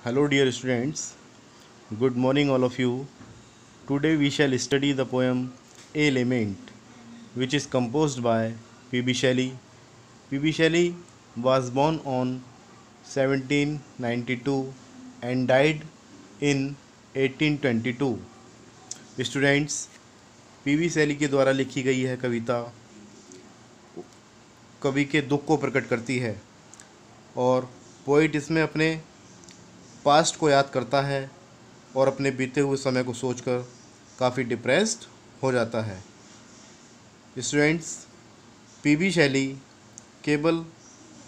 Hello dear students, good morning all of you. Today we shall study the poem A Lament, which is composed by P.B. Shelley. P.B. Shelley was born on 1792 and died in 1822. Students, P.B. शैली के द्वारा लिखी गई यह कविता कवि के दुख को प्रकट करती है और पोइट इसमें अपने पास्ट को याद करता है और अपने बीते हुए समय को सोचकर काफ़ी डिप्रेस्ड हो जाता है। स्टूडेंट्स, पीबी शैली केवल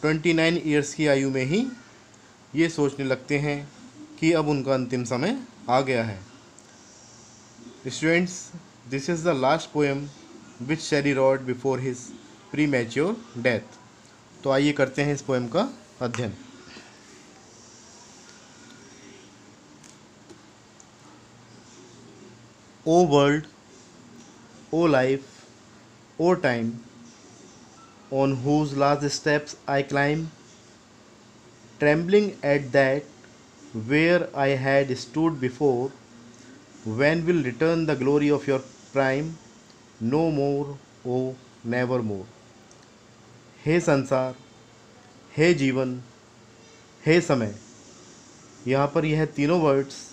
29 ईयर्स की आयु में ही ये सोचने लगते हैं कि अब उनका अंतिम समय आ गया है। Students, this is the last poem which Shelley wrote before his premature death. तो आइए करते हैं इस पोएम का अध्ययन। O world, O life, O time, on whose last steps I climb, trembling at that where I had stood before, when will return the glory of your prime, no more, oh never more। हे संसार, हे जीवन, हे समय, यहाँ पर यह तीनों words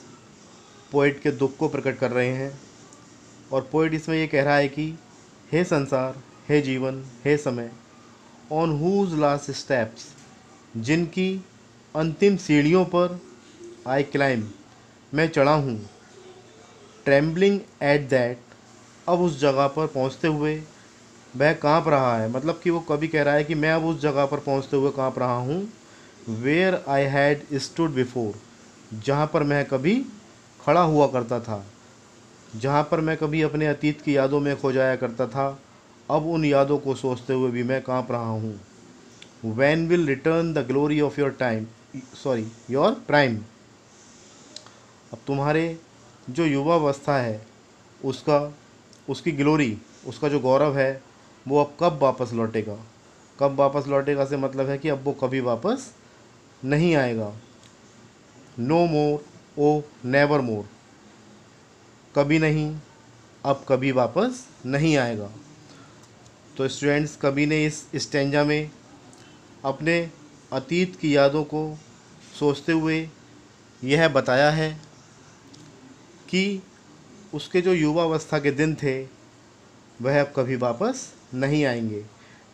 poet के दुख को प्रकट कर रहे हैं और पोइट इसमें ये कह रहा है कि हे संसार, हे जीवन, हे समय, ऑन हुज लास्ट स्टेप्स, जिनकी अंतिम सीढ़ियों पर आई क्लाइम, मैं चढ़ा हूँ, ट्रेम्बलिंग एट दैट, अब उस जगह पर पहुँचते हुए वह काँप रहा है। मतलब कि वो कभी कह रहा है कि मैं अब उस जगह पर पहुँचते हुए काँप रहा हूँ, where I had stood before, जहाँ पर मैं कभी खड़ा हुआ करता था, जहाँ पर मैं कभी अपने अतीत की यादों में खो जाया करता था, अब उन यादों को सोचते हुए भी मैं काँप रहा हूँ। When will return the glory of your time, your prime। अब तुम्हारे जो युवावस्था है उसकी ग्लोरी, उसका जो गौरव है वो अब कब वापस लौटेगा। कब वापस लौटेगा से मतलब है कि अब वो कभी वापस नहीं आएगा। नो मोर, ओ नेवर मोर, कभी नहीं, अब कभी वापस नहीं आएगा। तो स्टूडेंट्स, कवि ने इस स्टैंजा में अपने अतीत की यादों को सोचते हुए यह बताया है कि उसके जो युवावस्था के दिन थे वह अब कभी वापस नहीं आएंगे।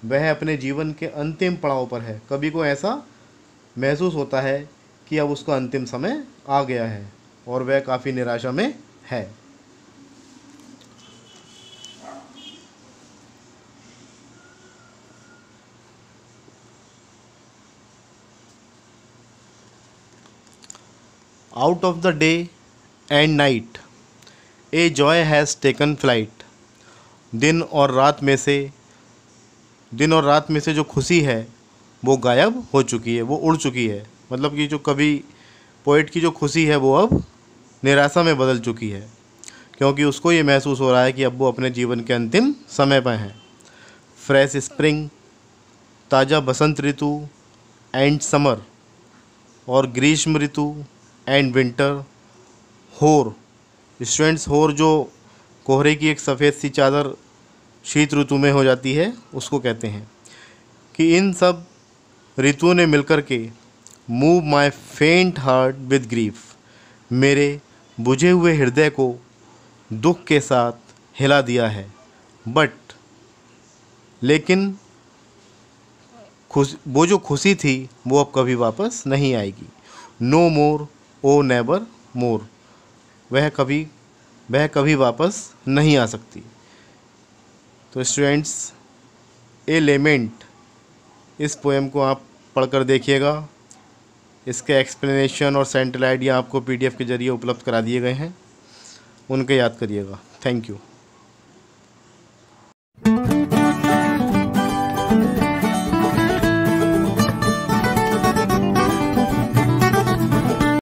वह अपने जीवन के अंतिम पड़ाव पर है। कवि को ऐसा महसूस होता है कि अब उसका अंतिम समय आ गया है और वह काफ़ी निराशा में है। Out of the day and night a joy has taken flight. दिन और रात में से जो खुशी है वो गायब हो चुकी है, वो उड़ चुकी है। मतलब कि जो कभी पोइट की जो खुशी है वो अब निराशा में बदल चुकी है, क्योंकि उसको ये महसूस हो रहा है कि अब वो अपने जीवन के अंतिम समय पर हैं। फ्रेश स्प्रिंग, ताज़ा बसंत ऋतु एंड समर, और ग्रीष्म ऋतु एंड विंटर। होर, स्टूडेंट्स, होर जो कोहरे की एक सफ़ेद सी चादर शीत ऋतु में हो जाती है उसको कहते हैं। कि इन सब ऋतुओं ने मिलकर के मूव माई फेंट हार्ट विद ग्रीफ, मेरे बुझे हुए हृदय को दुख के साथ हिला दिया है। बट लेकिन वो जो खुशी थी वो अब कभी वापस नहीं आएगी। नो मोर, ओ नेवर मोर, वह कभी वापस नहीं आ सकती। तो स्टूडेंट्स, ए लेमेंट, इस पोएम को आप पढ़कर देखिएगा। इसके एक्सप्लेनेशन और सेंट्रल आइडिया आपको PDF के ज़रिए उपलब्ध करा दिए गए हैं, उनके याद करिएगा। Thank you.